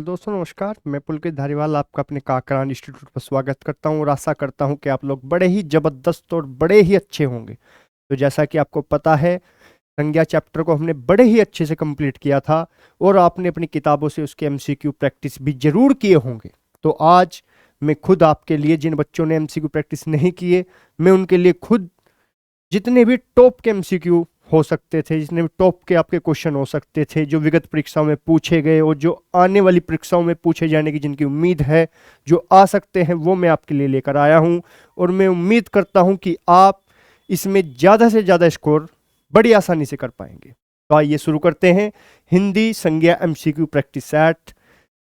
दोस्तों नमस्कार। मैं पुलकित धारीवाल आपका अपने काकरान इंस्टीट्यूट पर स्वागत करता हूं और आशा करता हूं कि आप लोग बड़े ही जबरदस्त और बड़े ही अच्छे होंगे। तो जैसा कि आपको पता है, संज्ञा चैप्टर को हमने बड़े ही अच्छे से कंप्लीट किया था और आपने अपनी किताबों से उसके एमसीक्यू प्रैक्टिस भी जरूर किए होंगे। तो आज मैं खुद आपके लिए, जिन बच्चों ने एमसीक्यू प्रैक्टिस नहीं किए, मैं उनके लिए खुद जितने भी टॉप के एमसीक्यू हो सकते थे, जितने भी टॉप के आपके क्वेश्चन हो सकते थे, जो विगत परीक्षाओं में पूछे गए और जो आने वाली परीक्षाओं में पूछे जाने की जिनकी उम्मीद है, जो आ सकते हैं, वो मैं आपके लिए लेकर आया हूं। और मैं उम्मीद करता हूं कि आप इसमें ज़्यादा से ज़्यादा स्कोर बड़ी आसानी से कर पाएंगे। तो आइए शुरू करते हैं हिंदी संज्ञा एमसीक्यू प्रैक्टिस सेट।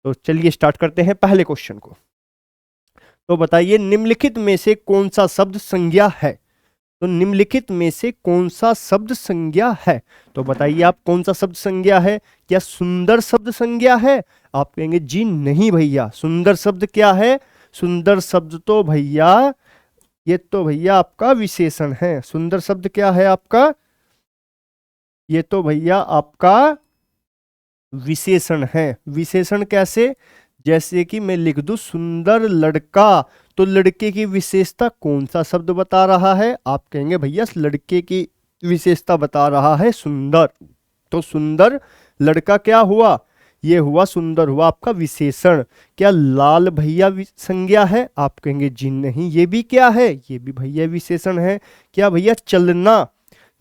तो चलिए स्टार्ट करते हैं पहले क्वेश्चन को। तो बताइए, निम्नलिखित में से कौन सा शब्द संज्ञा है? तो निम्नलिखित में से कौन सा शब्द संज्ञा है? तो बताइए आप, कौन सा शब्द संज्ञा है? क्या सुंदर शब्द संज्ञा है? आप कहेंगे जी नहीं भैया, सुंदर शब्द क्या है? सुंदर शब्द तो भैया, ये तो भैया आपका विशेषण है। सुंदर शब्द क्या है आपका? ये तो भैया आपका विशेषण है। विशेषण कैसे? जैसे कि मैं लिख दूं सुंदर लड़का, तो लड़के की विशेषता कौन सा शब्द बता रहा है? आप कहेंगे भैया लड़के की विशेषता बता रहा है सुंदर। तो सुंदर लड़का क्या हुआ? ये हुआ सुंदर, हुआ आपका विशेषण। क्या लाल भैया संज्ञा है? आप कहेंगे जी नहीं, ये भी क्या है? ये भी भैया विशेषण है। क्या भैया चलना,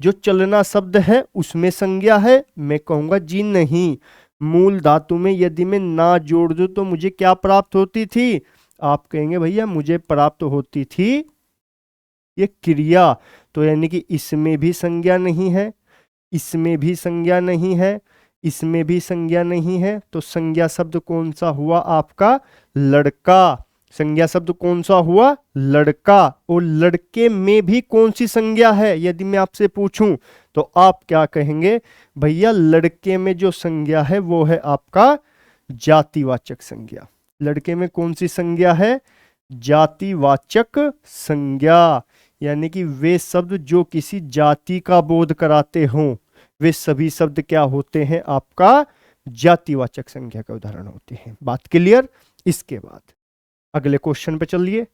जो चलना शब्द है उसमें संज्ञा है? मैं कहूंगा जी नहीं। मूल धातु में यदि मैं ना जोड़ दूं तो मुझे क्या प्राप्त होती थी? आप कहेंगे भैया मुझे प्राप्त होती थी ये क्रिया। तो यानी कि इसमें भी संज्ञा नहीं है, इसमें भी संज्ञा नहीं है, इसमें भी संज्ञा नहीं है। तो संज्ञा शब्द कौन सा हुआ आपका? लड़का। संज्ञा शब्द कौन सा हुआ? लड़का। और लड़के में भी कौन सी संज्ञा है यदि मैं आपसे पूछूं, तो आप क्या कहेंगे? भैया लड़के में जो संज्ञा है वो है आपका जातिवाचक संज्ञा। लड़के में कौन सी संज्ञा है? जातिवाचक संज्ञा। यानी कि वे शब्द जो किसी जाति का बोध कराते हों, वे सभी शब्द क्या होते हैं? आपका जातिवाचक संज्ञा के उदाहरण होते हैं। बात क्लियर? इसके बाद अगले क्वेश्चन पे चलिए।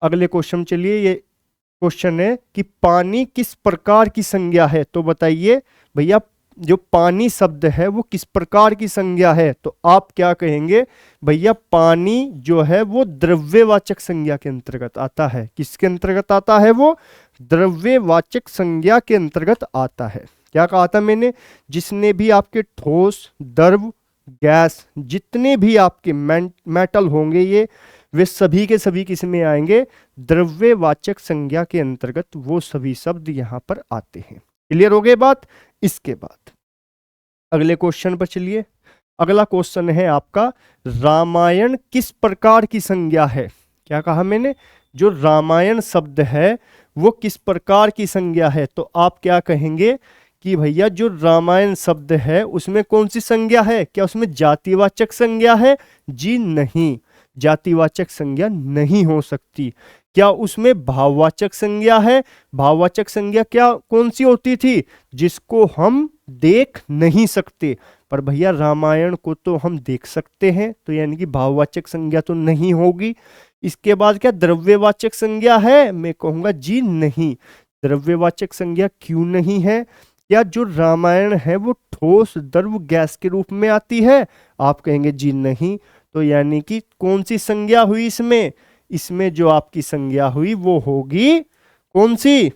अगले क्वेश्चन चलिए, ये क्वेश्चन है कि पानी किस प्रकार की संज्ञा है? तो बताइए भैया, जो पानी शब्द है वो किस प्रकार की संज्ञा है? तो आप क्या कहेंगे? भैया पानी जो है वो द्रव्यवाचक संज्ञा के अंतर्गत आता है। किसके अंतर्गत आता है? वो द्रव्यवाचक संज्ञा के अंतर्गत आता है। क्या कहा था मैंने? जिसने भी आपके ठोस, द्रव, गैस, जितने भी आपके मेटल होंगे, ये वे सभी के सभी किस में आएंगे? द्रव्यवाचक संज्ञा के अंतर्गत वो सभी शब्द यहां पर आते हैं। क्लियर हो गई बात? इसके बाद अगले क्वेश्चन पर चलिए। अगला क्वेश्चन है आपका, रामायण किस प्रकार की संज्ञा है? क्या कहा मैंने? जो रामायण शब्द है वो किस प्रकार की संज्ञा है? तो आप क्या कहेंगे कि भैया जो रामायण शब्द है उसमें कौन सी संज्ञा है? क्या उसमें जातिवाचक संज्ञा है? जी नहीं, जातिवाचक संज्ञा नहीं हो सकती। क्या उसमें भाववाचक संज्ञा है? भाववाचक संज्ञा क्या कौन सी होती थी? जिसको हम देख नहीं सकते। पर भैया रामायण को तो हम देख सकते हैं, तो यानी कि भाववाचक संज्ञा तो नहीं होगी। इसके बाद क्या द्रव्यवाचक संज्ञा है? मैं कहूंगा जी नहीं, द्रव्यवाचक संज्ञा क्यों नहीं है? क्या जो रामायण है वो ठोस, द्रव, गैस के रूप में आती है? आप कहेंगे जी नहीं। तो यानी कि कौन सी संज्ञा हुई इसमें? इसमें जो आपकी संज्ञा हुई वो होगी कौन सी?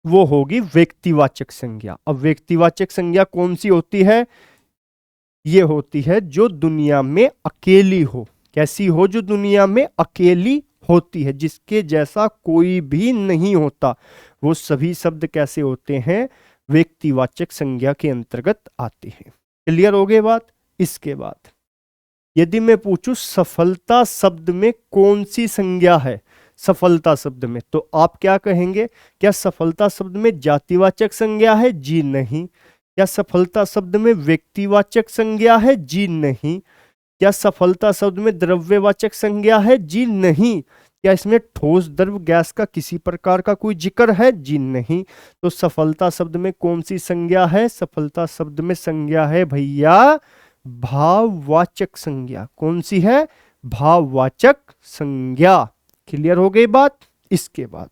वो होगी व्यक्तिवाचक संज्ञा। अब व्यक्तिवाचक संज्ञा कौन सी होती है? ये होती है जो दुनिया में अकेली हो। कैसी हो? जो दुनिया में अकेली होती है, जिसके जैसा कोई भी नहीं होता। वो सभी शब्द कैसे होते हैं? व्यक्तिवाचक संज्ञा के अंतर्गत आते हैं। क्लियर हो गई बात? इसके बाद यदि मैं पूछूं सफलता शब्द में कौन सी संज्ञा है? सफलता शब्द में, तो आप क्या कहेंगे? क्या सफलता शब्द में जातिवाचक संज्ञा है? जी नहीं। क्या सफलता शब्द में व्यक्तिवाचक संज्ञा है? जी नहीं। क्या सफलता शब्द में द्रव्यवाचक संज्ञा है? जी नहीं। क्या इसमें ठोस, द्रव, गैस का किसी प्रकार का कोई जिक्र है? जी नहीं। तो सफलता शब्द में कौन सी संज्ञा है? सफलता शब्द में संज्ञा है भैया भाववाचक संज्ञा। कौन सी है? भाववाचक संज्ञा। क्लियर हो गई बात? इसके बाद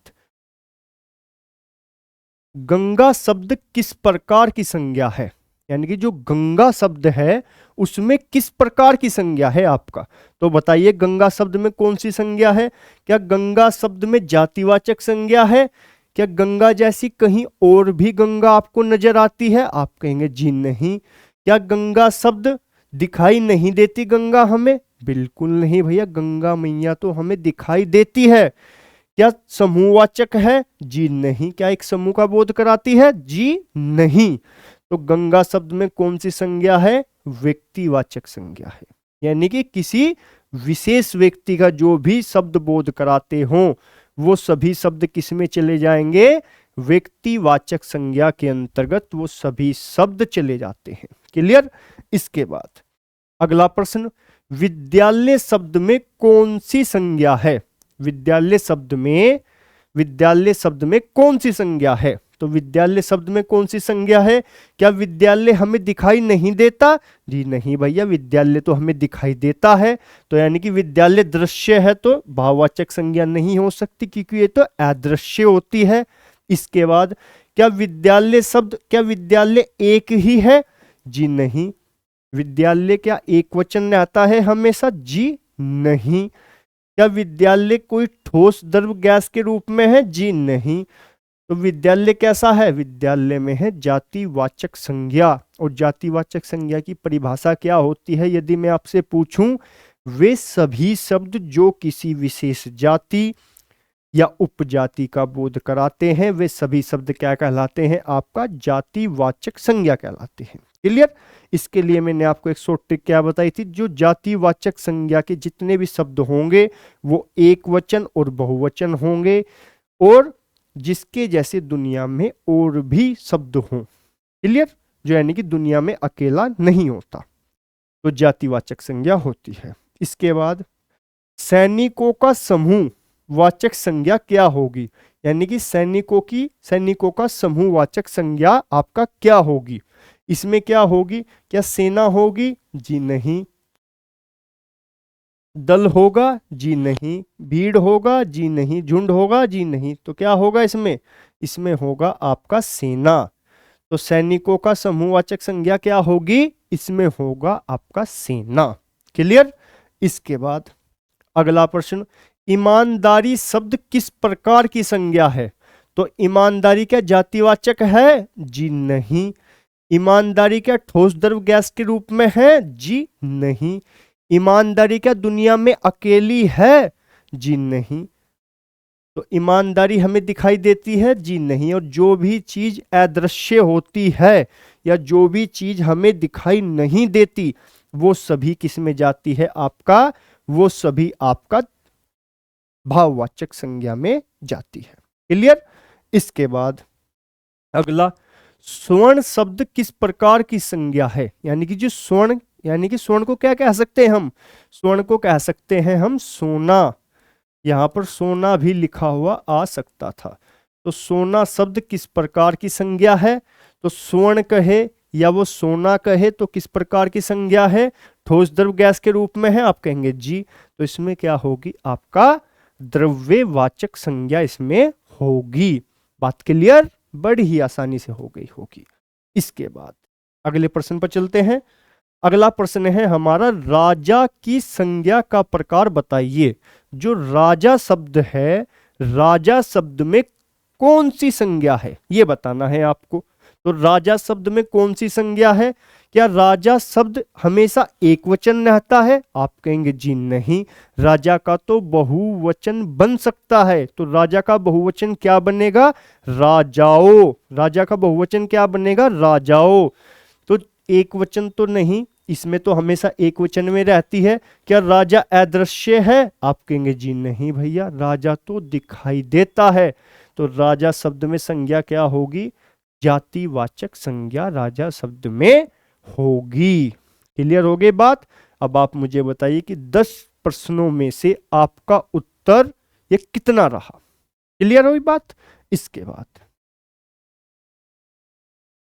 गंगा शब्द किस प्रकार की संज्ञा है, यानी कि जो गंगा शब्द है उसमें किस प्रकार की संज्ञा है आपका, तो बताइए गंगा शब्द में कौन सी संज्ञा है? क्या गंगा शब्द में जातिवाचक संज्ञा है? क्या गंगा जैसी कहीं और भी गंगा आपको नजर आती है? आप कहेंगे जी नहीं। क्या गंगा शब्द दिखाई नहीं देती गंगा हमें? बिल्कुल नहीं भैया, गंगा मैया तो हमें दिखाई देती है। क्या समूहवाचक है? जी नहीं। क्या एक समूह का बोध कराती है? जी नहीं। तो गंगा शब्द में कौन सी संज्ञा है? व्यक्तिवाचक संज्ञा है, यानी कि किसी विशेष व्यक्ति का जो भी शब्द बोध कराते हो वो सभी शब्द किस में चले जाएंगे? व्यक्तिवाचक संज्ञा के अंतर्गत वो सभी शब्द चले जाते हैं। क्लियर? इसके बाद अगला प्रश्न, विद्यालय शब्द में कौन सी संज्ञा है? विद्यालय शब्द में कौन सी संज्ञा है? तो विद्यालय शब्द में कौन सी संज्ञा है? क्या विद्यालय हमें दिखाई नहीं देता? जी नहीं भैया, विद्यालय तो हमें दिखाई देता है। तो यानी कि विद्यालय दृश्य है तो भाववाचक संज्ञा नहीं हो सकती, क्योंकि ये तो अदृश्य होती है। इसके बाद क्या विद्यालय एक ही है? जी नहीं। विद्यालय क्या एक वचन में आता है हमेशा? जी नहीं। क्या विद्यालय कोई ठोस द्रव गैस के रूप में है? जी नहीं। तो विद्यालय कैसा है? विद्यालय में है जातिवाचक संज्ञा। और जातिवाचक संज्ञा की परिभाषा क्या होती है यदि मैं आपसे पूछूं? वे सभी शब्द जो किसी विशेष जाति या उपजाति का बोध कराते हैं वे सभी शब्द क्या कहलाते हैं? आपका जातिवाचक संज्ञा कहलाते हैं। क्लियर? इसके लिए मैंने आपको एक शॉर्ट ट्रिक क्या बताई थी, जो जातिवाचक संज्ञा के जितने भी शब्द होंगे वो एक वचन और बहुवचन होंगे, और जिसके जैसे दुनिया में और भी शब्द हों। क्लियर? जो यानी कि दुनिया में अकेला नहीं होता, तो जातिवाचक संज्ञा होती है। इसके बाद सैनिकों का समूह वाचक संज्ञा क्या होगी, यानी कि सैनिकों का समूह वाचक संज्ञा आपका क्या होगी? इसमें क्या होगी? क्या सेना होगी? जी नहीं। दल होगा? जी नहीं। भीड़ होगा? जी नहीं। झुंड होगा? जी नहीं। तो क्या होगा इसमें होगा आपका सेना। तो सैनिकों का समूहवाचक संज्ञा क्या होगी? इसमें होगा आपका सेना। क्लियर? इसके बाद अगला प्रश्न, ईमानदारी शब्द किस प्रकार की संज्ञा है? तो ईमानदारी क्या जातिवाचक है? जी नहीं। ईमानदारी क्या ठोस द्रव गैस के रूप में है? जी नहीं। ईमानदारी क्या दुनिया में अकेली है? जी नहीं। तो ईमानदारी हमें दिखाई देती है? जी नहीं। और जो भी चीज अदृश्य होती है या जो भी चीज हमें दिखाई नहीं देती वो सभी किस में जाती है? आपका वो सभी आपका भाववाचक संज्ञा में जाती है। क्लियर? इसके बाद अगला, स्वर्ण शब्द किस प्रकार की संज्ञा है? यानी कि जो स्वर्ण, यानी कि स्वर्ण को क्या कह सकते हैं हम? स्वर्ण को कह सकते हैं हम सोना। यहां पर सोना भी लिखा हुआ आ सकता था। तो सोना शब्द किस प्रकार की संज्ञा है? तो स्वर्ण कहे या वो सोना कहे तो किस प्रकार की संज्ञा है? ठोस द्रव गैस के रूप में है? आप कहेंगे जी। तो इसमें क्या होगी? आपका द्रव्यवाचक संज्ञा इसमें होगी। बात क्लियर? बड़ी ही आसानी से हो गई होगी। इसके बाद अगले प्रश्न पर चलते हैं। अगला प्रश्न है हमारा, राजा की संज्ञा का प्रकार बताइए। जो राजा शब्द है, राजा शब्द में कौन सी संज्ञा है ये बताना है आपको। तो राजा शब्द में कौन सी संज्ञा है? क्या राजा शब्द हमेशा एक वचन रहता है? आप कहेंगे जी नहीं। राजा का तो बहुवचन बन सकता है। तो राजा का बहुवचन क्या बनेगा? राजाओं। राजा का बहुवचन क्या बनेगा? राजाओं। तो एक वचन तो नहीं, इसमें तो हमेशा एक वचन में रहती है। क्या राजा अदृश्य है? आप कहेंगे जी नहीं भैया, राजा तो दिखाई देता है। तो राजा शब्द में संज्ञा क्या होगी? जातिवाचक संज्ञा राजा शब्द में होगी। क्लियर हो गई बात? अब आप मुझे बताइए कि 10 प्रश्नों में से आपका उत्तर ये कितना रहा? क्लियर हुई बात? इसके बाद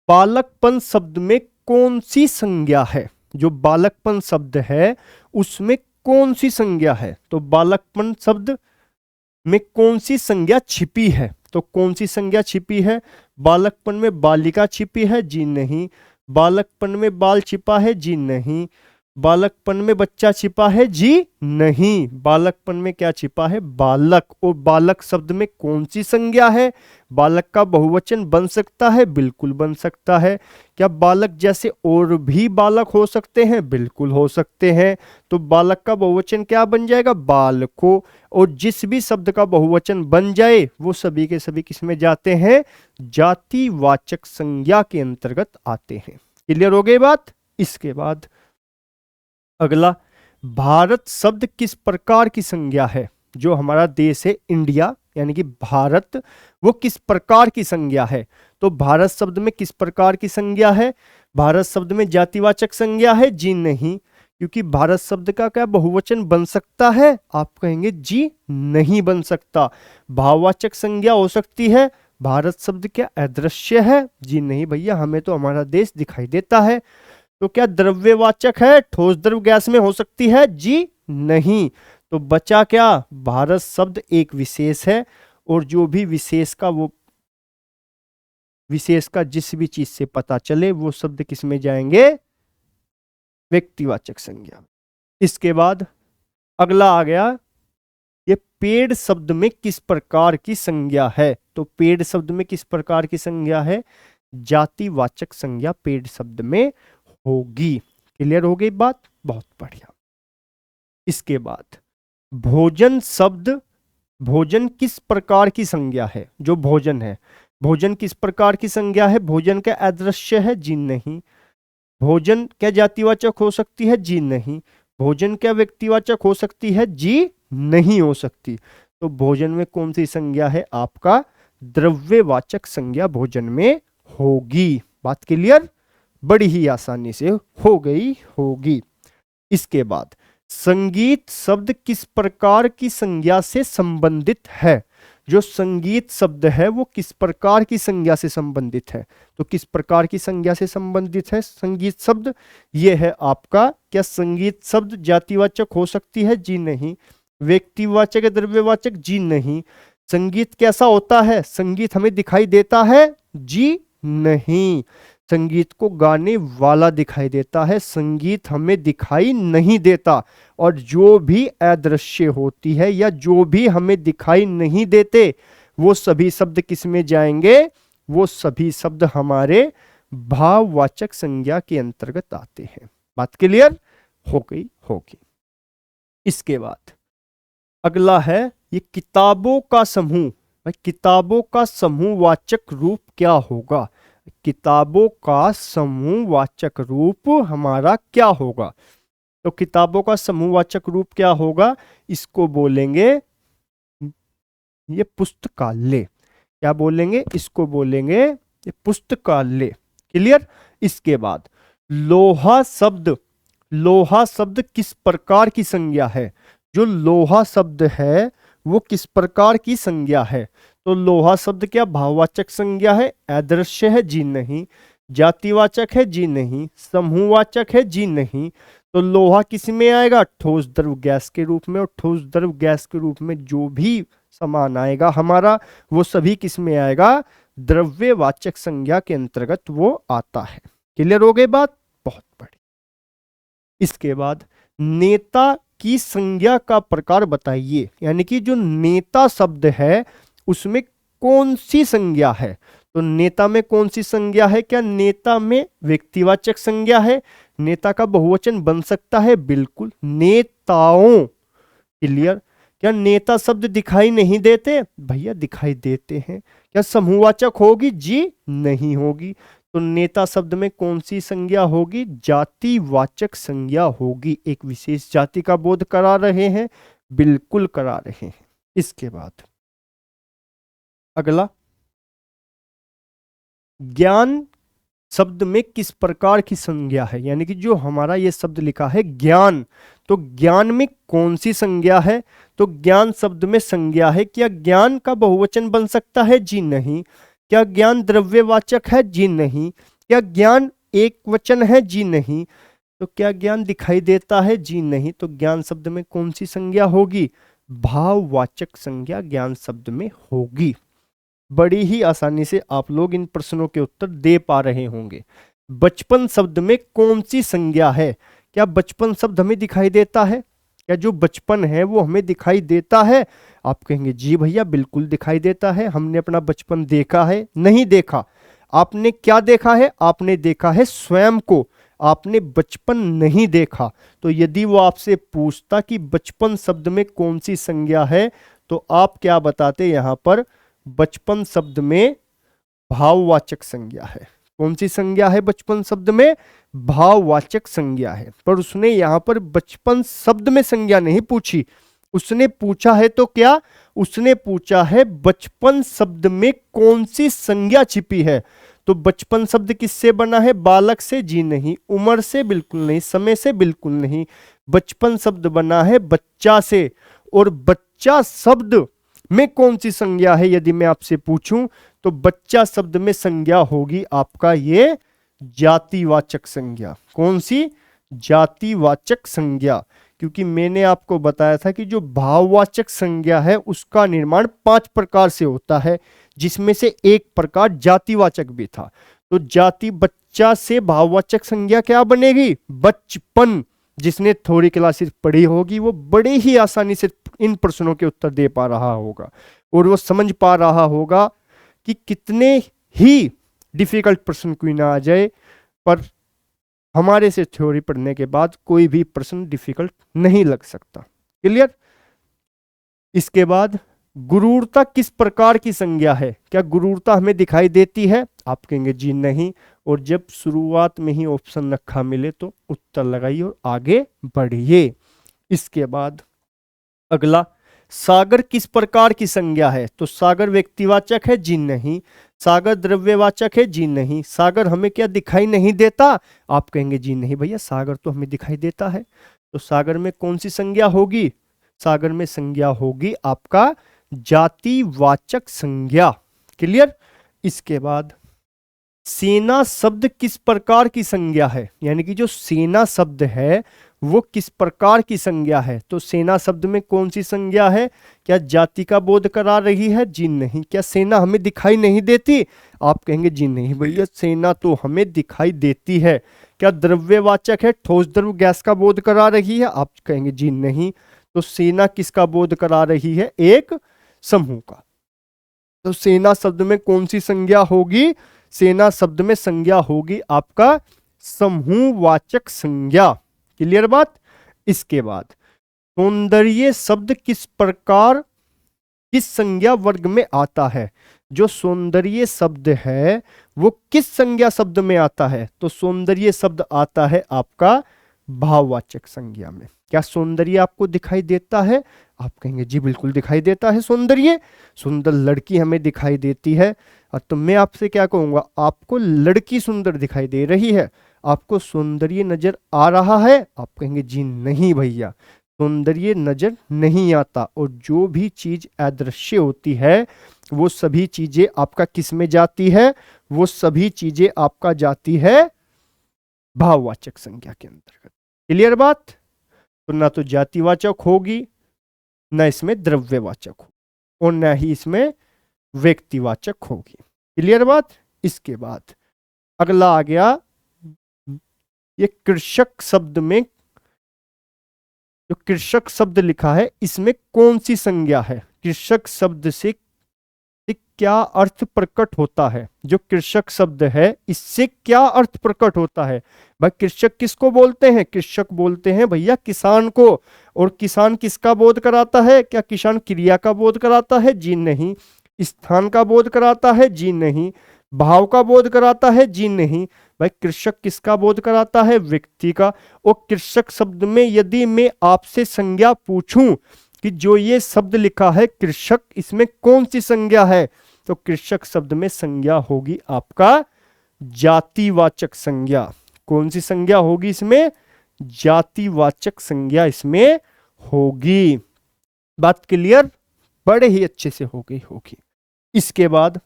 बालकपन शब्द में कौन सी संज्ञा है? जो बालकपन शब्द है उसमें कौन सी संज्ञा है? तो बालकपन शब्द में कौन सी संज्ञा छिपी है? तो कौन सी संज्ञा छिपी है? बालकपन में बालिका छिपी है? जी नहीं। बालकपन में बाल छिपा है? जी नहीं। बालकपन में बच्चा छिपा है? जी नहीं। बालकपन में क्या छिपा है? बालक। और बालक शब्द में कौन सी संज्ञा है? बालक का बहुवचन बन सकता है? बिल्कुल बन सकता है। क्या बालक जैसे और भी बालक हो सकते हैं? बिल्कुल हो सकते हैं। तो बालक का बहुवचन क्या बन जाएगा? बालको। और जिस भी शब्द का बहुवचन बन जाए वो सभी के सभी किसमें जाते हैं? जातिवाचक संज्ञा के अंतर्गत आते हैं। क्लियर हो गई बात? इसके बाद अगला, भारत शब्द किस प्रकार की संज्ञा है? जो हमारा देश है इंडिया यानी कि भारत, वो किस प्रकार की संज्ञा है? तो भारत शब्द में किस प्रकार की संज्ञा है? भारत शब्द में जातिवाचक संज्ञा है? जी नहीं। क्योंकि भारत शब्द का क्या बहुवचन बन सकता है? आप कहेंगे जी नहीं बन सकता। भाववाचक संज्ञा हो सकती है। भारत शब्द क्या अदृश्य है? जी नहीं भैया, हमें तो हमारा देश दिखाई देता है। तो क्या द्रव्यवाचक है? ठोस द्रव गैस में हो सकती है? जी नहीं। तो बचा क्या? भारत शब्द एक विशेष है, और जो भी विशेष का वो विशेष का जिस भी चीज से पता चले वो शब्द किस में जाएंगे? व्यक्तिवाचक संज्ञा। इसके बाद अगला आ गया, ये पेड़ शब्द में किस प्रकार की संज्ञा है? तो पेड़ शब्द में किस प्रकार की संज्ञा है? जातिवाचक संज्ञा पेड़ शब्द में होगी। क्लियर हो गई बात? बहुत बढ़िया। इसके बाद भोजन शब्द, भोजन किस प्रकार की संज्ञा है? जो भोजन है, भोजन किस प्रकार की संज्ञा है? भोजन क्या अदृश्य है? जी नहीं। भोजन क्या जातिवाचक हो सकती है? जी नहीं। भोजन क्या व्यक्तिवाचक हो सकती है? जी नहीं हो सकती। तो भोजन में कौन सी संज्ञा है? आपका द्रव्यवाचक संज्ञा भोजन में होगी। बात क्लियर? बड़ी ही आसानी से हो गई होगी। इसके बाद संगीत शब्द किस प्रकार की संज्ञा से संबंधित है? जो संगीत शब्द है वो किस प्रकार की संज्ञा से संबंधित है? तो किस प्रकार की संज्ञा से संबंधित है संगीत शब्द? ये है आपका, क्या संगीत शब्द जातिवाचक हो सकती है? जी नहीं। व्यक्तिवाचक या द्रव्यवाचक? जी नहीं। संगीत कैसा होता है? संगीत हमें दिखाई देता है? जी नहीं। संगीत को गाने वाला दिखाई देता है, संगीत हमें दिखाई नहीं देता। और जो भी अदृश्य होती है या जो भी हमें दिखाई नहीं देते वो सभी शब्द किस में जाएंगे? वो सभी शब्द हमारे भाववाचक संज्ञा के अंतर्गत आते हैं। बात क्लियर हो गई होगी। इसके बाद अगला है ये किताबों का समूह। भाई किताबों का समूहवाचक रूप क्या होगा? किताबों का समूहवाचक रूप हमारा क्या होगा? तो किताबों का समूहवाचक रूप क्या होगा? इसको बोलेंगे ये पुस्तकालय। क्या बोलेंगे? इसको बोलेंगे ये पुस्तकालय। क्लियर? इसके बाद लोहा शब्द, लोहा शब्द किस प्रकार की संज्ञा है? जो लोहा शब्द है वो किस प्रकार की संज्ञा है? तो लोहा शब्द क्या भाववाचक संज्ञा है? अदृश्य है? जी नहीं। जातिवाचक है? जी नहीं। समूहवाचक है? जी नहीं। तो लोहा किस में आएगा? ठोस द्रव गैस के रूप में। और ठोस द्रव गैस के रूप में जो भी सामान आएगा हमारा वो सभी किस में आएगा? द्रव्यवाचक संज्ञा के अंतर्गत वो आता है। क्लियर हो गई बात? बहुत बड़ी। इसके बाद नेता की संज्ञा का प्रकार बताइए। यानी कि जो नेता शब्द है उसमें कौन सी संज्ञा है? तो नेता में कौन सी संज्ञा है? क्या नेता में व्यक्तिवाचक संज्ञा है? नेता का बहुवचन बन सकता है? बिल्कुल, नेताओं। क्लियर? क्या नेता शब्द दिखाई नहीं देते? भैया दिखाई देते हैं। क्या समूहवाचक होगी? जी नहीं होगी। तो नेता शब्द में कौन सी संज्ञा होगी? जातिवाचक संज्ञा होगी। एक विशेष जाति का बोध करा रहे हैं? बिल्कुल करा रहे हैं। इसके बाद अगला, ज्ञान शब्द में किस प्रकार की संज्ञा है? यानी कि जो हमारा ये शब्द लिखा है ज्ञान, तो ज्ञान में कौन सी संज्ञा है? तो ज्ञान शब्द में संज्ञा है। क्या ज्ञान का बहुवचन बन सकता है? जी नहीं। क्या ज्ञान द्रव्यवाचक है? जी नहीं। क्या ज्ञान एक वचन है? जी नहीं। तो क्या ज्ञान दिखाई देता है? जी नहीं। तो ज्ञान शब्द में कौन सी संज्ञा होगी? भाववाचक संज्ञा ज्ञान शब्द में होगी। बड़ी ही आसानी से आप लोग इन प्रश्नों के उत्तर दे पा रहे होंगे। बचपन शब्द में कौन सी संज्ञा है? क्या बचपन शब्द हमें दिखाई देता है? क्या जो बचपन है वो हमें दिखाई देता है? आप कहेंगे जी भैया बिल्कुल दिखाई देता है, हमने अपना बचपन देखा है। नहीं देखा। आपने क्या देखा है? आपने देखा है स्वयं को, आपने बचपन नहीं देखा। तो यदि वो आपसे पूछता कि बचपन शब्द में कौन सी संज्ञा है, तो आप क्या बताते? यहां पर बचपन शब्द में भाववाचक संज्ञा है। कौन सी संज्ञा है बचपन शब्द में? भाववाचक संज्ञा है। पर उसने यहां पर बचपन शब्द में संज्ञा नहीं पूछी। उसने पूछा है तो क्या? उसने पूछा है बचपन शब्द में कौन सी संज्ञा छिपी है। तो बचपन शब्द किससे बना है? बालक से? जी नहीं। उम्र से? बिल्कुल नहीं। समय से? बिल्कुल नहीं। बचपन शब्द बना है बच्चा से। और बच्चा शब्द में कौन सी संज्ञा है यदि मैं आपसे पूछूं, तो बच्चा शब्द में संज्ञा होगी आपका ये जातिवाचक संज्ञा। कौन सी? जातिवाचक संज्ञा। क्योंकि मैंने आपको बताया था कि जो भाववाचक संज्ञा है उसका निर्माण 5 प्रकार से होता है, जिसमें से एक प्रकार जातिवाचक भी था। तो जाति बच्चा से भाववाचक संज्ञा क्या बनेगी? बचपन। जिसने थोड़ी क्लासेस पढ़ी होगी वो बड़े ही आसानी से इन प्रश्नों के उत्तर दे पा रहा होगा, और वो समझ पा रहा होगा कि कितने ही डिफिकल्ट प्रश्न क्यों ना आ जाए, पर हमारे से थ्योरी पढ़ने के बाद कोई भी प्रश्न डिफिकल्ट नहीं लग सकता। क्लियर? इसके बाद गुरूरता किस प्रकार की संज्ञा है? क्या गुरूरता हमें दिखाई देती है? आप कहेंगे जी नहीं। और जब शुरुआत में ही ऑप्शन रखा मिले तो उत्तर लगाइए और आगे बढ़िए। इसके बाद अगला, सागर किस प्रकार की संज्ञा है? तो सागर व्यक्तिवाचक है? जी नहीं। सागर द्रव्यवाचक है? जी नहीं। सागर हमें क्या दिखाई नहीं देता? आप कहेंगे जी नहीं भैया, सागर तो हमें दिखाई देता है। तो सागर में कौन सी संज्ञा होगी? सागर में संज्ञा होगी आपका जातिवाचक संज्ञा। क्लियर? इसके बाद सेना शब्द किस प्रकार की संज्ञा है? यानी कि जो सेना शब्द है वो किस प्रकार की संज्ञा है? तो सेना शब्द में कौन सी संज्ञा है? क्या जाति का बोध करा रही है? जी नहीं। क्या सेना हमें दिखाई नहीं देती? आप कहेंगे जी नहीं भैया, सेना तो हमें दिखाई देती है। क्या द्रव्यवाचक है? ठोस द्रव गैस का बोध करा रही है? आप कहेंगे जी नहीं। तो सेना किसका बोध करा रही है? एक समूह का। तो सेना शब्द में कौन सी संज्ञा होगी? सेना शब्द में संज्ञा होगी आपका समूहवाचक संज्ञा। क्लियर बात? इसके बाद सौंदर्य शब्द किस प्रकार किस संज्ञा वर्ग में आता है? जो सौंदर्य शब्द है वो किस संज्ञा शब्द में आता है? तो सौंदर्य शब्द आता है आपका भाववाचक संज्ञा में। क्या सौंदर्य आपको दिखाई देता है? आप कहेंगे जी बिल्कुल दिखाई देता है सौंदर्य। सुंदर लड़की हमें दिखाई देती है। और तो मैं आपसे क्या कहूंगा, आपको लड़की सुंदर दिखाई दे रही है, आपको सौंदर्य नजर आ रहा है? आप कहेंगे जी नहीं भैया, सौंदर्य नजर नहीं आता। और जो भी चीज अदृश्य होती है वो सभी चीजें आपका किस में जाती है? वो सभी चीजें आपका जाती है भाववाचक संज्ञा के अंतर्गत। क्लियर बात? तो ना तो जातिवाचक होगी, ना इसमें द्रव्यवाचक हो, और ना ही इसमें व्यक्तिवाचक होगी। क्लियर बात? इसके बाद अगला आ गया, ये कृषक शब्द में जो कृषक शब्द लिखा है इसमें कौन सी संज्ञा है? कृषक शब्द से क्या अर्थ प्रकट होता है? जो कृषक शब्द है इससे क्या अर्थ प्रकट होता है? भाई कृषक किसको बोलते हैं? कृषक बोलते हैं भैया किसान को। और किसान किसका बोध कराता है? क्या किसान क्रिया का बोध कराता है? जी नहीं। स्थान का बोध कराता है? जी नहीं। भाव का बोध कराता है? जी नहीं। भाई कृषक किसका बोध कराता है? व्यक्ति का। और कृषक शब्द में यदि मैं आपसे संज्ञा पूछूं कि जो ये शब्द लिखा है कृषक, इसमें कौन सी संज्ञा है? तो कृषक शब्द में संज्ञा होगी आपका जातिवाचक संज्ञा। कौन सी संज्ञा होगी इसमें? जातिवाचक संज्ञा इसमें होगी। बात क्लियर? बड़े ही अच्छे से हो गई होगी। इसके बाद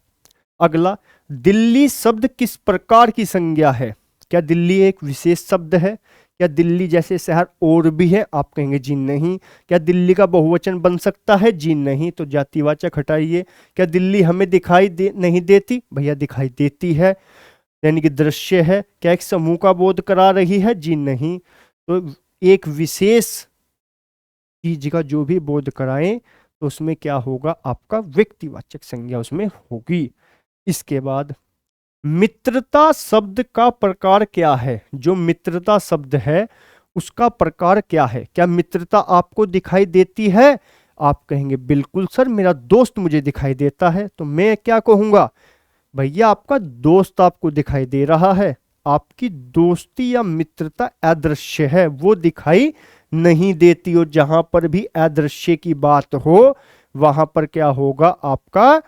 अगला, दिल्ली शब्द किस प्रकार की संज्ञा है? क्या दिल्ली एक विशेष शब्द है? क्या दिल्ली जैसे शहर और भी है? आप कहेंगे जी नहीं। क्या दिल्ली का बहुवचन बन सकता है? जी नहीं। तो जातिवाचक हटाइए। क्या दिल्ली हमें नहीं देती? भैया दिखाई देती है, यानी कि दृश्य है। क्या एक समूह का बोध करा रही है? जी नहीं। तो एक विशेष चीज का जो भी बोध कराएं तो उसमें क्या होगा? आपका व्यक्तिवाचक संज्ञा उसमें होगी। इसके बाद मित्रता शब्द का प्रकार क्या है? जो मित्रता शब्द है उसका प्रकार क्या है? क्या मित्रता आपको दिखाई देती है? आप कहेंगे बिल्कुल सर, मेरा दोस्त मुझे दिखाई देता है। तो मैं क्या कहूंगा? भैया आपका दोस्त आपको दिखाई दे रहा है, आपकी दोस्ती या मित्रता अदृश्य है, वो दिखाई नहीं देती। और जहां पर भी अदृश्य की बात हो वहां पर क्या होगा? आपका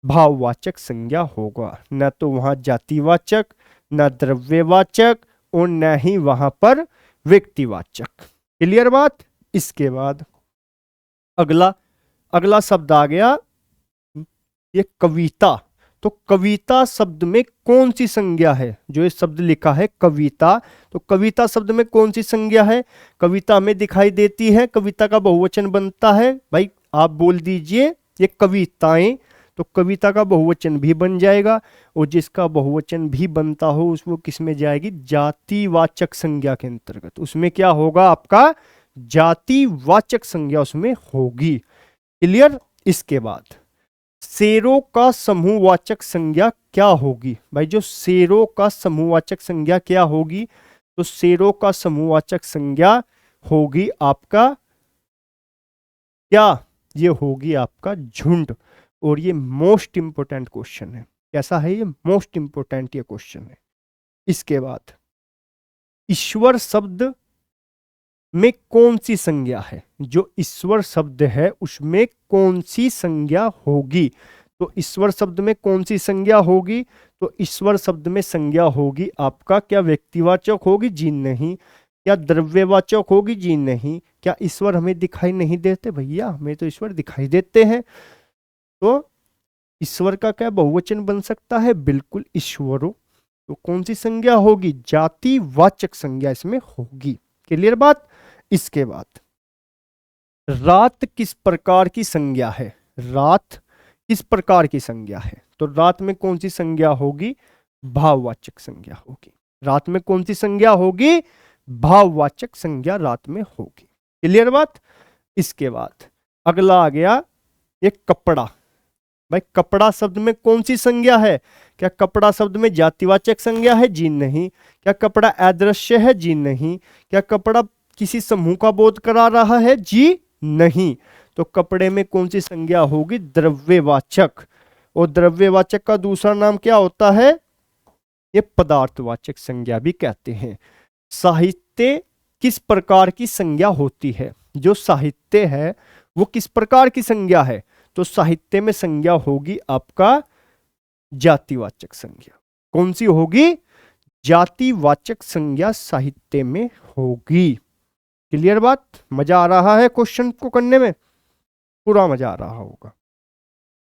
भाववाचक संज्ञा होगा, न तो वहां जातिवाचक, न द्रव्यवाचक, और न ही वहां पर व्यक्तिवाचक। क्लियर बात? इसके बाद अगला अगला शब्द आ गया ये कविता। तो कविता शब्द में कौन सी संज्ञा है? जो ये शब्द लिखा है कविता, तो कविता शब्द में कौन सी संज्ञा है? कविता में दिखाई देती है, कविता का बहुवचन बनता है। भाई आप बोल दीजिए ये कविताएं, तो कविता का बहुवचन भी बन जाएगा। और जिसका बहुवचन भी बनता हो उसको किस में जाएगी? जातिवाचक संज्ञा के अंतर्गत। उसमें क्या होगा? आपका जातिवाचक संज्ञा उसमें होगी। क्लियर? इसके बाद शेरों का समूहवाचक संज्ञा क्या होगी? भाई जो शेरों का समूहवाचक संज्ञा क्या होगी? तो शेरों का समूहवाचक संज्ञा होगी आपका क्या? ये होगी आपका झुंड। और ये मोस्ट इंपोर्टेंट क्वेश्चन है। कैसा है ये? मोस्ट इंपोर्टेंट ये क्वेश्चन है। इसके बाद ईश्वर शब्द में कौन सी संज्ञा है? जो ईश्वर शब्द है उसमें कौन सी संज्ञा होगी? तो ईश्वर शब्द में कौन सी संज्ञा होगी? तो ईश्वर शब्द में संज्ञा होगी आपका क्या? व्यक्तिवाचक होगी? जी नहीं। क्या द्रव्यवाचक होगी? जी नहीं। क्या ईश्वर हमें दिखाई नहीं देते? भैया हमें तो ईश्वर दिखाई देते हैं। तो ईश्वर का क्या बहुवचन बन सकता है? बिल्कुल ईश्वरो। तो कौन सी संज्ञा होगी? जातिवाचक संज्ञा इसमें होगी। क्लियर बात? इसके बाद रात किस प्रकार की संज्ञा है? रात किस प्रकार की संज्ञा है? तो रात में कौन सी संज्ञा होगी? भाववाचक संज्ञा होगी। रात में कौन सी संज्ञा होगी? भाववाचक संज्ञा रात में होगी। क्लियर बात? इसके बाद अगला आ गया एक कपड़ा। भाई कपड़ा शब्द में कौन सी संज्ञा है? क्या कपड़ा शब्द में जातिवाचक संज्ञा है? जी नहीं। क्या कपड़ा अदृश्य है? जी नहीं। क्या कपड़ा किसी समूह का बोध करा रहा है? जी नहीं। तो कपड़े में कौन सी संज्ञा होगी? द्रव्यवाचक। और द्रव्यवाचक का दूसरा नाम क्या होता है? ये पदार्थवाचक संज्ञा भी कहते हैं। साहित्य किस प्रकार की संज्ञा होती है? जो साहित्य है वो किस प्रकार की संज्ञा है? तो साहित्य में संज्ञा होगी आपका जातिवाचक संज्ञा। कौन सी होगी? जातिवाचक संज्ञा साहित्य में होगी। क्लियर बात? मजा आ रहा है क्वेश्चन को करने में? पूरा मजा आ रहा होगा।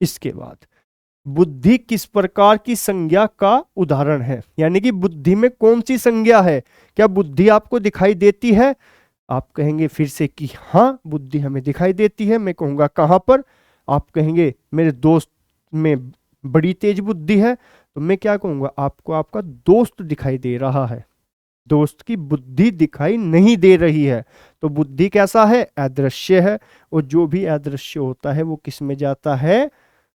इसके बाद बुद्धि किस प्रकार की संज्ञा का उदाहरण है? यानी कि बुद्धि में कौन सी संज्ञा है? क्या बुद्धि आपको दिखाई देती है? आप कहेंगे फिर से कि हाँ बुद्धि हमें दिखाई देती है। मैं कहूंगा कहां पर? आप कहेंगे मेरे दोस्त में बड़ी तेज बुद्धि है। तो मैं क्या कहूंगा? आपको आपका दोस्त दिखाई दे रहा है, दोस्त की बुद्धि दिखाई नहीं दे रही है। तो बुद्धि कैसा है? अदृश्य है। और जो भी अदृश्य होता है वो किस में जाता है?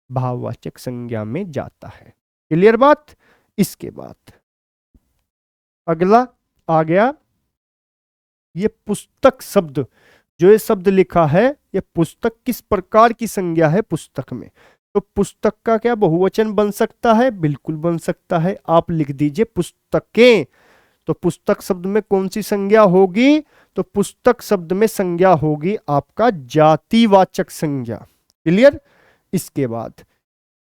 भाववाचक संज्ञा में जाता है। क्लियर बात? इसके बाद अगला आ गया ये पुस्तक शब्द। जो ये शब्द लिखा है ये पुस्तक किस प्रकार की संज्ञा है पुस्तक में? तो पुस्तक का क्या बहुवचन बन सकता है? बिल्कुल बन सकता है। आप लिख दीजिए पुस्तकें। तो पुस्तक शब्द में कौन सी संज्ञा होगी? तो पुस्तक शब्द में संज्ञा होगी आपका जातिवाचक संज्ञा। क्लियर? इसके बाद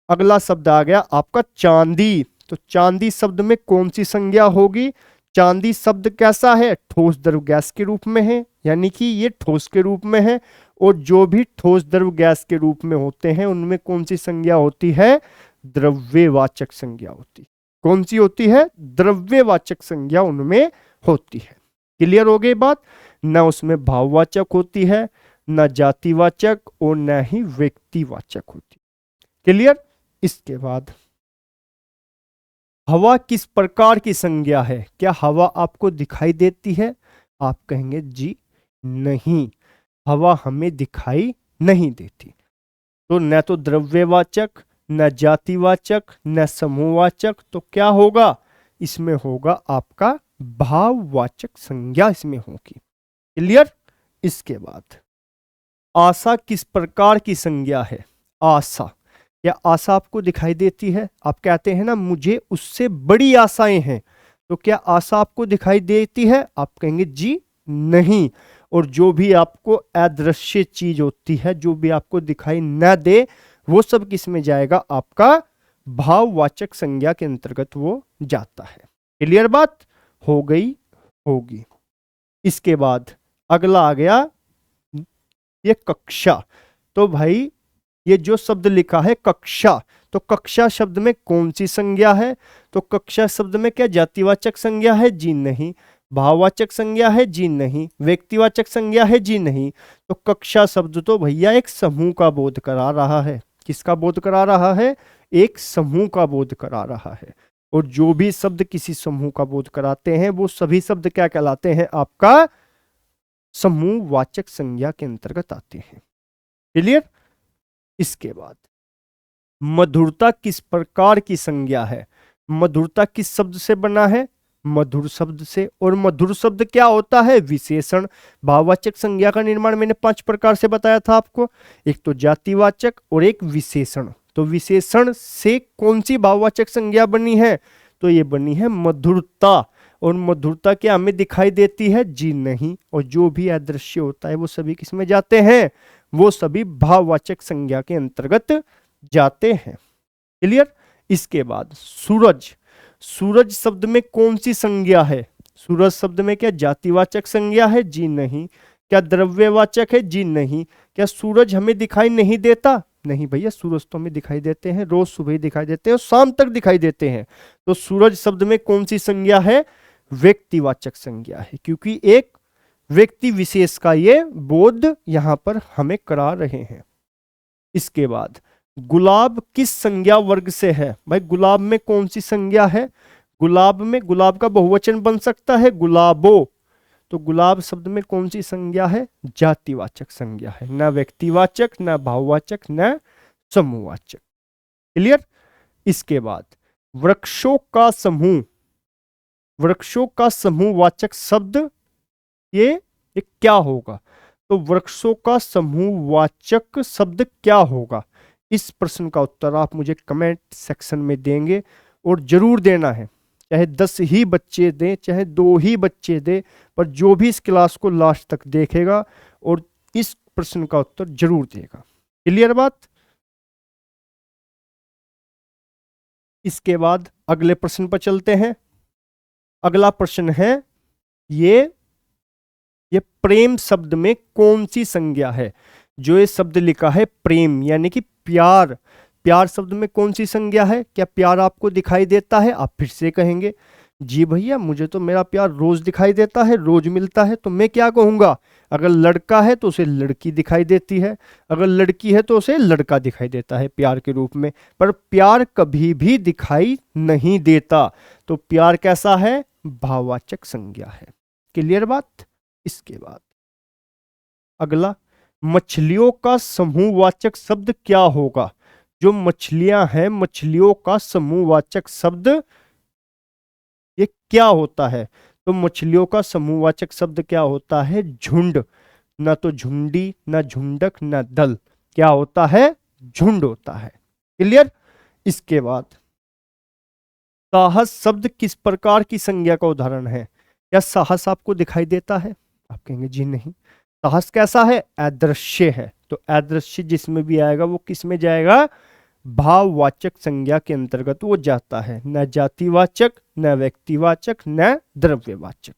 अगला शब्द आ गया आपका चांदी। तो चांदी शब्द में कौन सी संज्ञा होगी? चांदी शब्द कैसा है? ठोस द्रव गैस के रूप में है, यानी कि ये ठोस के रूप में है। और जो भी ठोस द्रव गैस के रूप में होते हैं उनमें कौन सी संज्ञा होती है? द्रव्यवाचक संज्ञा होती है। कौन सी होती है? द्रव्यवाचक संज्ञा उनमें होती है। क्लियर हो गई बात? ना उसमें भाववाचक होती है, ना जातिवाचक और ना ही व्यक्तिवाचक होती। क्लियर? इसके बाद हवा किस प्रकार की संज्ञा है? क्या हवा आपको दिखाई देती है? आप कहेंगे जी नहीं, हवा हमें दिखाई नहीं देती। तो न तो द्रव्यवाचक, न जातिवाचक, न समूहवाचक, तो क्या होगा इसमें? होगा आपका भाववाचक संज्ञा इसमें होगी। क्लियर? इसके बाद आशा किस प्रकार की संज्ञा है? आशा, या आशा आपको दिखाई देती है? आप कहते हैं ना मुझे उससे बड़ी आशाएं हैं, तो क्या आशा आपको दिखाई देती है? आप कहेंगे जी नहीं। और जो भी आपको अदृश्य चीज होती है, जो भी आपको दिखाई न दे, वो सब किस में जाएगा? आपका भाववाचक संज्ञा के अंतर्गत वो जाता है। क्लियर बात हो गई होगी। इसके बाद अगला आ गया ये कक्षा। तो भाई ये जो शब्द लिखा है कक्षा, तो कक्षा शब्द में कौन सी संज्ञा है? तो कक्षा शब्द में क्या जातिवाचक संज्ञा है? जी नहीं। भाववाचक संज्ञा है? जी नहीं। व्यक्तिवाचक संज्ञा है? जी नहीं। तो कक्षा शब्द तो भैया एक समूह का बोध करा रहा है। किसका बोध करा रहा है? एक समूह का बोध करा रहा है। और जो भी शब्द किसी समूह का बोध कराते हैं वो सभी शब्द क्या कहलाते हैं? आपका समूहवाचक संज्ञा के अंतर्गत आते हैं। क्लियर? इसके बाद मधुरता किस प्रकार की संज्ञा है? मधुरता किस शब्द से बना है? मधुर शब्द से। और मधुर शब्द क्या होता है? विशेषण। भाववाचक संज्ञा का निर्माण मैंने 5 प्रकार से बताया था आपको, एक तो जातिवाचक और एक विशेषण। तो विशेषण से कौन सी भाववाचक संज्ञा बनी है? तो ये बनी है मधुरता। और मधुरता क्या हमें दिखाई देती है? जी नहीं। और जो भी अदृश्य होता है वो सभी किस में जाते हैं? वो सभी भाववाचक संज्ञा के अंतर्गत जाते हैं। क्लियर? इसके बाद सूरज। सूरज शब्द में कौन सी संज्ञा है? सूरज शब्द में क्या जातिवाचक संज्ञा है? जी नहीं। क्या द्रव्यवाचक है? जी नहीं। क्या सूरज हमें दिखाई नहीं देता? नहीं भैया, सूरज तो हमें दिखाई देते हैं, रोज सुबह दिखाई देते हैं और शाम तक दिखाई देते हैं। तो सूरज शब्द में कौन सी संज्ञा है? व्यक्तिवाचक संज्ञा है, क्योंकि एक व्यक्ति विशेष का ये बोध यहां पर हमें करा रहे हैं। इसके बाद गुलाब किस संज्ञा वर्ग से है? भाई गुलाब में कौन सी संज्ञा है? गुलाब में, गुलाब का बहुवचन बन सकता है गुलाबो। तो गुलाब शब्द में कौन सी संज्ञा है? जातिवाचक संज्ञा है, न व्यक्तिवाचक, न भाववाचक, न समूहवाचक। क्लियर? इसके बाद वृक्षों का समूह। वृक्षों का समूहवाचक शब्द ये क्या होगा? तो वृक्षों का समूहवाचक शब्द क्या होगा? इस प्रश्न का उत्तर आप मुझे कमेंट सेक्शन में देंगे, और जरूर देना है। चाहे 10 ही बच्चे दें, चाहे 2 ही बच्चे दें, पर जो भी इस क्लास को लास्ट तक देखेगा और इस प्रश्न का उत्तर जरूर देगा। क्लियर बात? इसके बाद अगले प्रश्न पर चलते हैं। अगला प्रश्न है ये प्रेम शब्द में कौन सी संज्ञा है? जो ये शब्द लिखा है प्रेम यानी कि प्यार, प्यार शब्द में कौन सी संज्ञा है? क्या प्यार आपको दिखाई देता है? आप फिर से कहेंगे जी भैया मुझे तो मेरा प्यार रोज दिखाई देता है, रोज मिलता है। तो मैं क्या कहूंगा? अगर लड़का है तो उसे लड़की दिखाई देती है, अगर लड़की है तो उसे लड़का दिखाई देता है प्यार के रूप में, पर प्यार कभी भी दिखाई नहीं देता। तो प्यार कैसा है? भाववाचक संज्ञा है। क्लियर बात? इसके बाद अगला मछलियों का समूहवाचक शब्द क्या होगा? जो मछलियां हैं, मछलियों का समूहवाचक शब्द ये क्या होता है? तो मछलियों का समूहवाचक शब्द क्या होता है? झुंड। ना तो झुंडी, ना झुंडक, ना दल। क्या होता है? झुंड होता है। क्लियर? इसके बाद साहस शब्द किस प्रकार की संज्ञा का उदाहरण है? क्या साहस आपको दिखाई देता है? आप कहेंगे जी नहीं। साहस कैसा है? अदृश्य है। तो अदृश्य जिसमें भी आएगा वो किस में जाएगा? भाववाचक संज्ञा के अंतर्गत वो जाता है, न जातिवाचक, न व्यक्तिवाचक, न द्रव्यवाचक।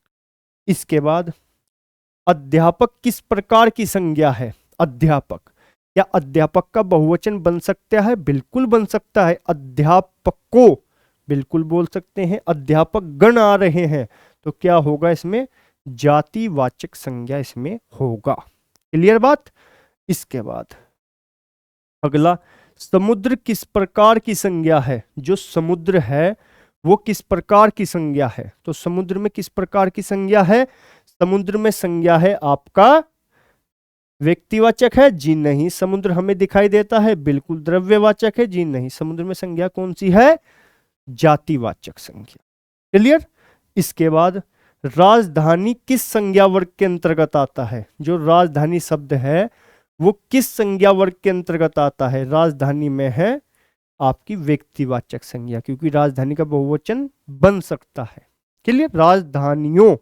इसके बाद अध्यापक किस प्रकार की संज्ञा है? अध्यापक, क्या अध्यापक का बहुवचन बन सकता है? बिल्कुल बन सकता है। अध्यापकों बिल्कुल बोल सकते हैं। अध्यापक गण आ रहे हैं तो क्या होगा इसमें? जातिवाचक संज्ञा इसमें होगा। क्लियर बात। इसके बाद अगला, समुद्र किस प्रकार की संज्ञा है? जो समुद्र है वो किस प्रकार की संज्ञा है? तो समुद्र में किस प्रकार की संज्ञा है? समुद्र में संज्ञा है आपका व्यक्तिवाचक है? जी नहीं। समुद्र हमें दिखाई देता है? बिल्कुल। द्रव्यवाचक है? जी नहीं। समुद्र में संज्ञा कौन सी है? जातिवाचक संज्ञा। क्लियर। इसके बाद राजधानी किस संज्ञा वर्ग के अंतर्गत आता है? जो राजधानी शब्द है वो किस संज्ञा वर्ग के अंतर्गत आता है? राजधानी में है आपकी व्यक्तिवाचक संज्ञा, क्योंकि राजधानी का बहुवचन बन सकता है। क्लियर, राजधानियों।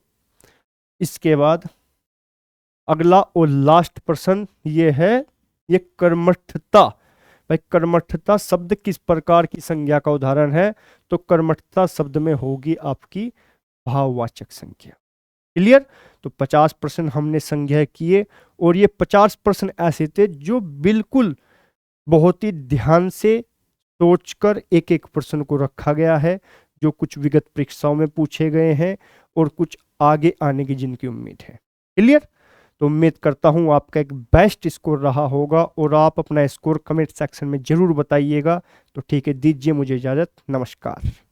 इसके बाद अगला और लास्ट प्रश्न ये है, ये कर्मठता। भाई कर्मठता शब्द किस प्रकार की संज्ञा का उदाहरण है? तो कर्मठता शब्द में होगी आपकी भाववाचक संज्ञा। क्लियर। तो 50 प्रश्न हमने संग्रह किए और ये 50 प्रश्न ऐसे थे जो बिल्कुल बहुत ही ध्यान से सोचकर एक एक प्रश्न को रखा गया है, जो कुछ विगत परीक्षाओं में पूछे गए हैं और कुछ आगे आने की जिनकी उम्मीद है। क्लियर। तो उम्मीद करता हूं आपका एक बेस्ट स्कोर रहा होगा और आप अपना स्कोर कमेंट सेक्शन में जरूर बताइएगा। तो ठीक है, दीजिए मुझे इजाजत। नमस्कार।